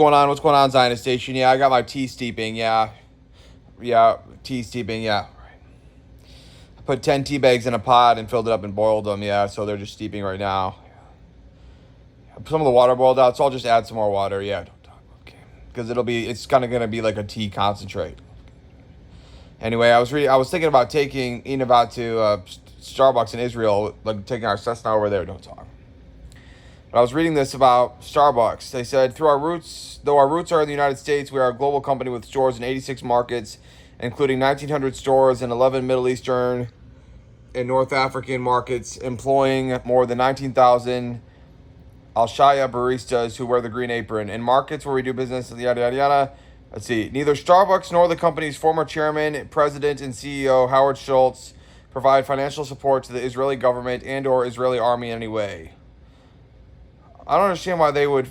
What's going on, Zionist Station? Yeah, I got my tea steeping. Yeah, tea steeping. Yeah, I put 10 tea bags in a pot and filled it up and boiled them. Yeah, so they're just steeping right now. Some of the water boiled out, so I'll just add some more water. Yeah, don't talk. Okay, because it's kind of gonna be like a tea concentrate. Anyway, I was thinking about taking Einav out to Starbucks in Israel, like taking our Cessna over there. Don't talk. But I was reading this about Starbucks. They said, though our roots are in the United States, we are a global company with stores in 86 markets, including 1,900 stores in 11 Middle Eastern and North African markets, employing more than 19,000 Al-Shaya baristas who wear the green apron. In markets where we do business, yada, yada, yada. Let's see. Neither Starbucks nor the company's former chairman, president, and CEO, Howard Schultz, provide financial support to the Israeli government and or Israeli army in any way. I don't understand why they would.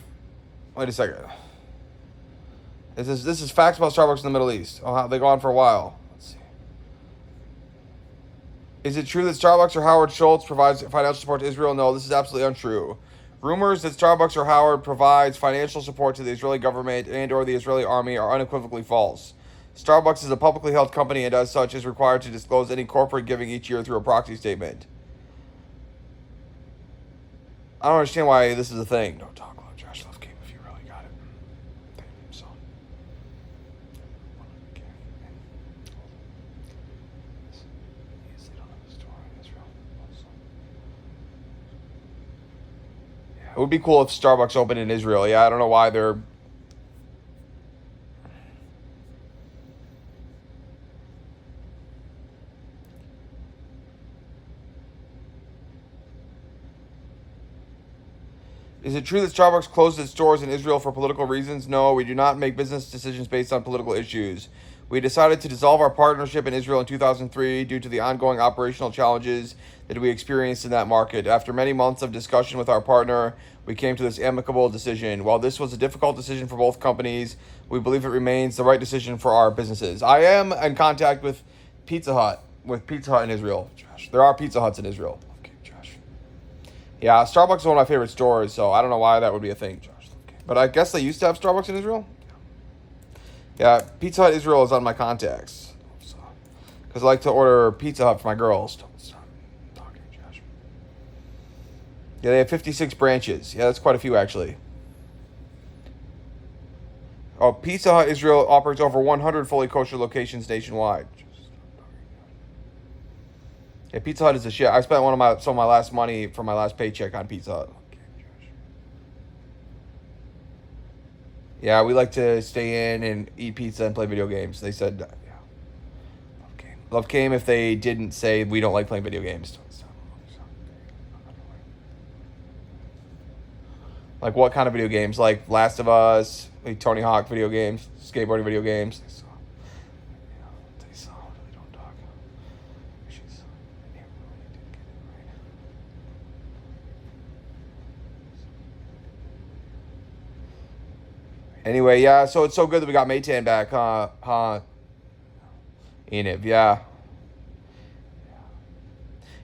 Wait a second. This is facts about Starbucks in the Middle East. Oh, they go on for a while. Let's see. Is it true that Starbucks or Howard Schultz provides financial support to Israel? No, this is absolutely untrue. Rumors that Starbucks or Howard provides financial support to the Israeli government and or the Israeli army are unequivocally false. Starbucks is a publicly held company and as such is required to disclose any corporate giving each year through a proxy statement. I don't understand why this is a thing. Don't talk about Josh Love Game if you really got it. So. Yeah, it would be cool if Starbucks opened in Israel. Yeah, I don't know why they're. Is it true that Starbucks closed its stores in Israel for political reasons? No, we do not make business decisions based on political issues. We decided to dissolve our partnership in Israel in 2003 due to the ongoing operational challenges that we experienced in that market. After many months of discussion with our partner, we came to this amicable decision. While this was a difficult decision for both companies, we believe it remains the right decision for our businesses. I am in contact with Pizza Hut in Israel. There are Pizza Huts in Israel. Yeah, Starbucks is one of my favorite stores, so I don't know why that would be a thing, Josh. But I guess they used to have Starbucks in Israel? Yeah, Pizza Hut Israel is on my contacts. Because I like to order Pizza Hut for my girls. Don't stop talking, Josh. Yeah, they have 56 branches. Yeah, that's quite a few, actually. Oh, Pizza Hut Israel operates over 100 fully kosher locations nationwide. Yeah, Pizza Hut is a shit. I spent some of my last money from my last paycheck on Pizza Hut. Yeah, we like to stay in and eat pizza and play video games. They said, yeah. Love game if they didn't say we don't like playing video games. Like what kind of video games? Like Last of Us, like Tony Hawk video games, skateboarding video games. Anyway, yeah, so it's so good that we got Maytan back, huh? Einav, yeah.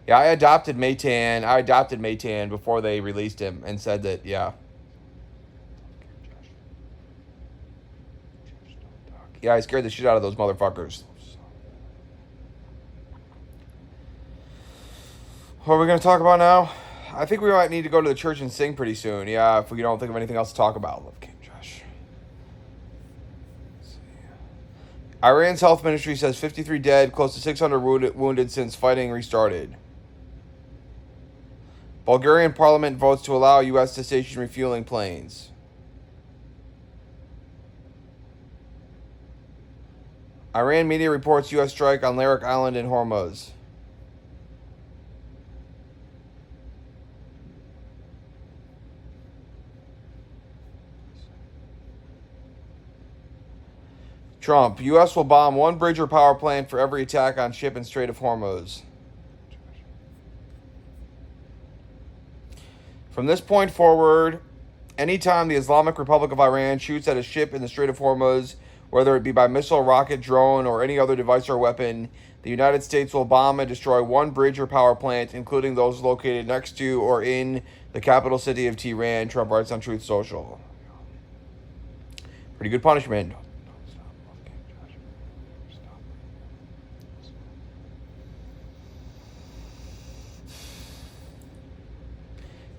Yeah, I adopted Maytan before they released him and said that, yeah. Yeah, I scared the shit out of those motherfuckers. What are we going to talk about now? I think we might need to go to the church and sing pretty soon. Yeah, if we don't think of anything else to talk about. Love King Josh. Iran's health ministry says 53 dead, close to 600 wounded since fighting restarted. Bulgarian parliament votes to allow U.S. to station refueling planes. Iran media reports U.S. strike on Larak Island in Hormuz. Trump, U.S. will bomb one bridge or power plant for every attack on ship in Strait of Hormuz. From this point forward, anytime the Islamic Republic of Iran shoots at a ship in the Strait of Hormuz, whether it be by missile, rocket, drone, or any other device or weapon, the United States will bomb and destroy one bridge or power plant, including those located next to or in the capital city of Tehran, Trump writes on Truth Social. Pretty good punishment.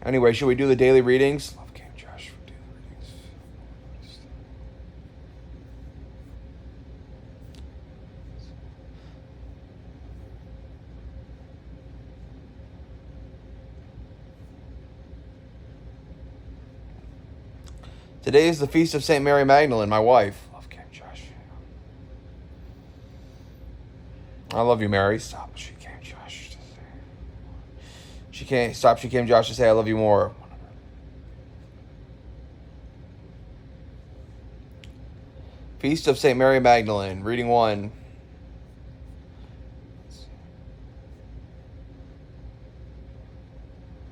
Anyway, should we do the daily readings? Love King Josh for daily readings. Today is the feast of St. Mary Magdalene, my wife. Love King Josh. I love you, Mary. Stop. She came, Josh. She can't stop. She came, Josh, to say I love you more. Feast of St. Mary Magdalene, reading 1.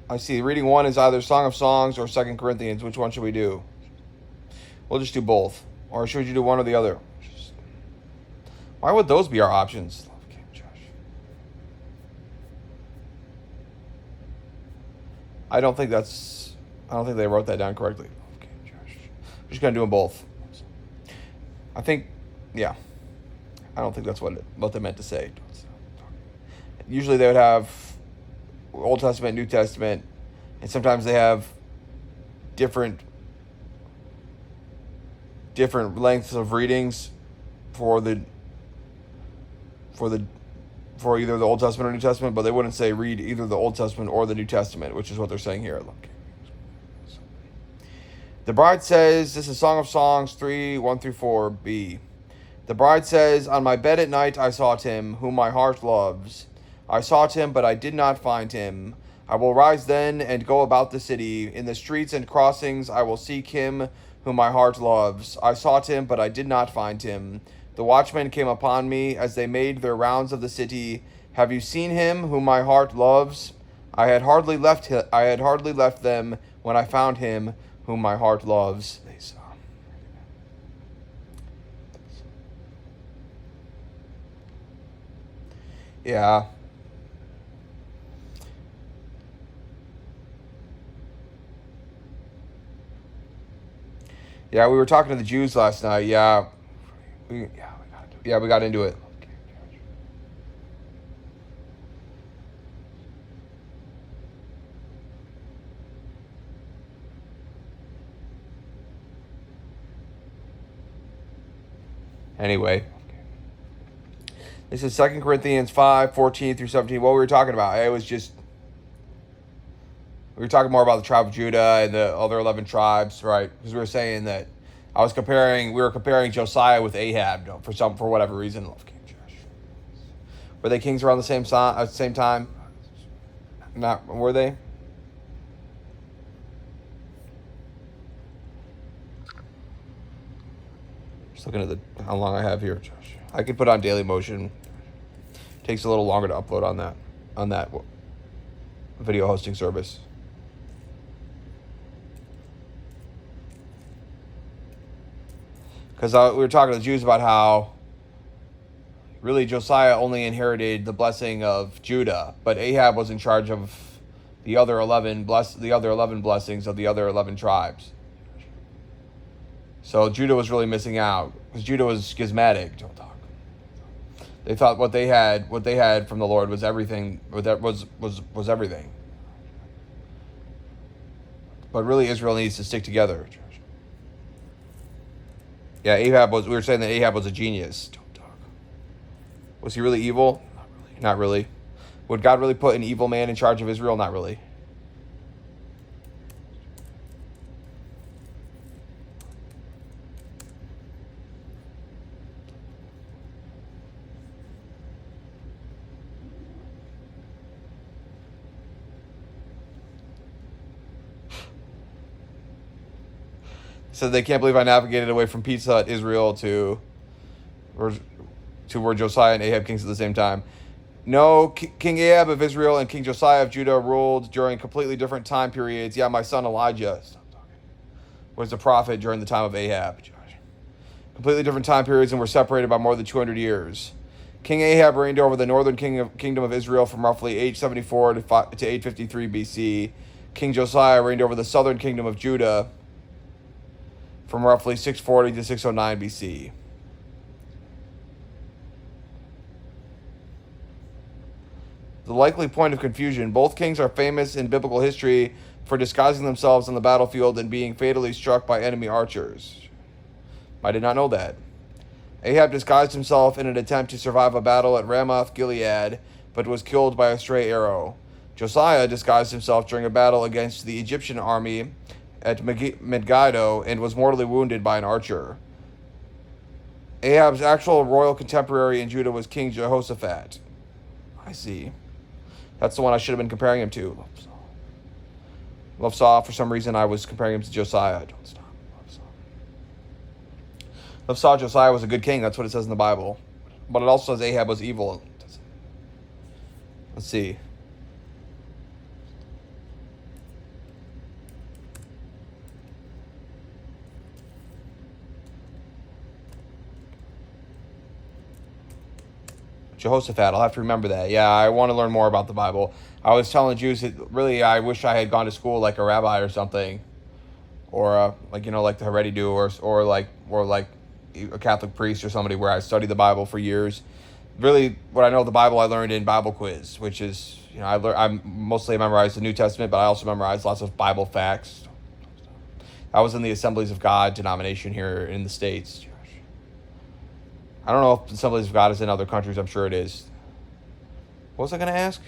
I see. Reading 1 is either Song of Songs or 2 Corinthians. Which one should we do? We'll just do both. Or should you do one or the other? Why would those be our options? I don't think they wrote that down correctly. We're just going to do them both. I think, yeah. I don't think that's what they meant to say. Usually they would have Old Testament, New Testament, and sometimes they have different lengths of readings for either the Old Testament or New Testament, but they wouldn't say read either the Old Testament or the New Testament, which is what they're saying here. Look. The bride says, this is Song of Songs 3, 1 through 4b. The bride says, on my bed at night I sought him, whom my heart loves. I sought him, but I did not find him. I will rise then and go about the city. In the streets and crossings I will seek him, whom my heart loves. I sought him, but I did not find him. The watchmen came upon me as they made their rounds of the city. Have you seen him, whom my heart loves? I had hardly left them when I found him, whom my heart loves. They saw. Yeah. Yeah, we were talking to the Jews last night. Yeah. We got into it. Anyway, this is 2 Corinthians 5, 14 through 17. What we were talking about, we were talking more about the tribe of Judah and the other 11 tribes, right? Because we were saying that we were comparing Josiah with Ahab for whatever reason. Were they kings around the same time? Not, were they? Just looking at how long I have here, Josh. I could put on daily motion. Takes a little longer to upload on that video hosting service. Because we were talking to the Jews about how really Josiah only inherited the blessing of Judah, but Ahab was in charge of the other 11 blessings of the other 11 tribes. So Judah was really missing out because Judah was schismatic. Don't talk. They thought what they had from the Lord was everything. That was everything. But really, Israel needs to stick together. Yeah, we were saying that Ahab was a genius. Don't talk. Was he really evil? Not really. Would God really put an evil man in charge of Israel? Not really. So they can't believe I navigated away from Pizza Hut, Israel, to where Josiah and Ahab kings at the same time. No, King Ahab of Israel and King Josiah of Judah ruled during completely different time periods. Yeah, my son Elijah was the prophet during the time of Ahab. Completely different time periods, and were separated by more than 200 years. King Ahab reigned over the northern kingdom of Israel from roughly 874 to 853 BC. King Josiah reigned over the southern kingdom of Judah from roughly 640 to 609 BC. The likely point of confusion. Both kings are famous in biblical history for disguising themselves on the battlefield and being fatally struck by enemy archers. I did not know that. Ahab disguised himself in an attempt to survive a battle at Ramoth Gilead, but was killed by a stray arrow. Josiah disguised himself during a battle against the Egyptian army at Megiddo and was mortally wounded by an archer. Ahab's actual royal contemporary in Judah was King Jehoshaphat. I see. That's the one I should have been comparing him to. Love Saw. For some reason, I was comparing him to Josiah. Don't stop. Love Saw. Josiah was a good king. That's what it says in the Bible. But it also says Ahab was evil. Let's see. Jehoshaphat. I'll have to remember that. Yeah, I want to learn more about the Bible. I was telling the Jews that really I wish I had gone to school like a rabbi or something, or like the Haredi do, or like a Catholic priest or somebody where I studied the Bible for years. Really, what I know of the Bible I learned in Bible quiz, which is I mostly memorized the New Testament, but I also memorized lots of Bible facts. I was in the Assemblies of God denomination here in the States. I don't know if Assemblies of God is in other countries. I'm sure it is. What was I going to ask?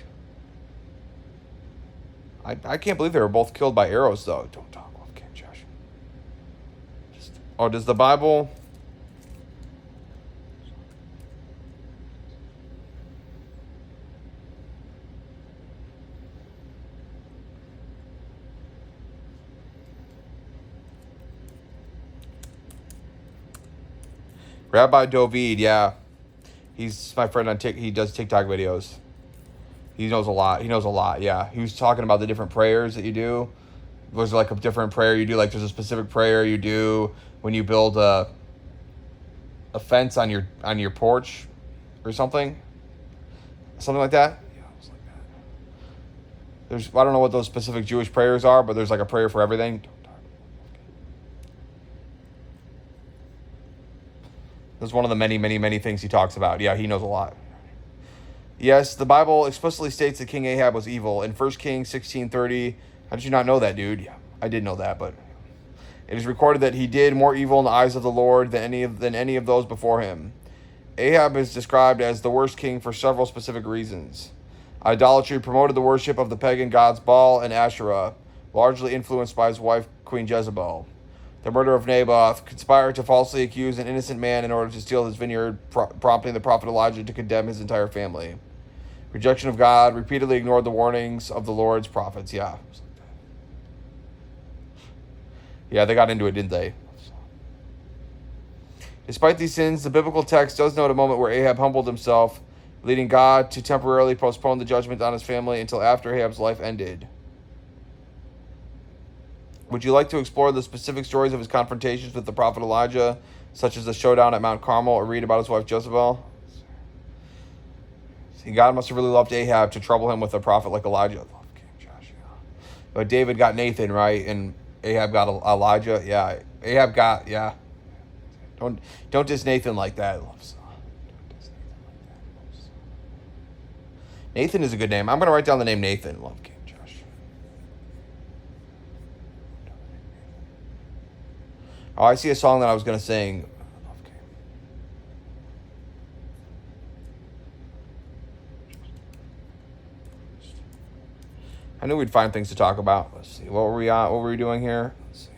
I can't believe they were both killed by arrows, though. Don't talk off, King Josh. Does the Bible... Rabbi Dovid, yeah. He's my friend on TikTok. He does TikTok videos. He knows a lot, yeah. He was talking about the different prayers that you do. Was like a different prayer you do? Like there's a specific prayer you do when you build a fence on your porch or something? Something like that? Yeah, it was like that. I don't know what those specific Jewish prayers are, but there's like a prayer for everything. That's one of the many, many, many things he talks about. Yeah, he knows a lot. Yes, the Bible explicitly states that King Ahab was evil. In 1 Kings 16:30, how did you not know that, dude? Yeah, I did know that, but it is recorded that he did more evil in the eyes of the Lord than any of those before him. Ahab is described as the worst king for several specific reasons. Idolatry promoted the worship of the pagan gods Baal and Asherah, largely influenced by his wife, Queen Jezebel. The murder of Naboth, conspired to falsely accuse an innocent man in order to steal his vineyard, prompting the prophet Elijah to condemn his entire family. Rejection of God, repeatedly ignored the warnings of the Lord's prophets. Yeah. Yeah, they got into it, didn't they? Despite these sins, the biblical text does note a moment where Ahab humbled himself, leading God to temporarily postpone the judgment on his family until after Ahab's life ended. Would you like to explore the specific stories of his confrontations with the prophet Elijah, such as the showdown at Mount Carmel, or read about his wife Jezebel? See, God must have really loved Ahab to trouble him with a prophet like Elijah. But David got Nathan, right? And Ahab got Elijah. Yeah, Ahab got, yeah. Don't diss Nathan like that. Nathan is a good name. I'm going to write down the name Nathan. Love King Josh. Oh, I see a song that I was going to sing. I knew we'd find things to talk about. Let's see. What were we on? What were we doing here? Let's see.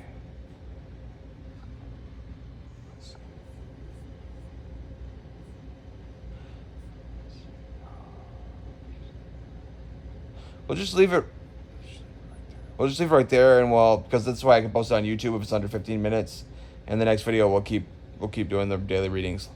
We'll just leave it. We'll just leave it right there, and because that's why I can post it on YouTube if it's under 15 minutes. And the next video we'll keep doing the daily readings.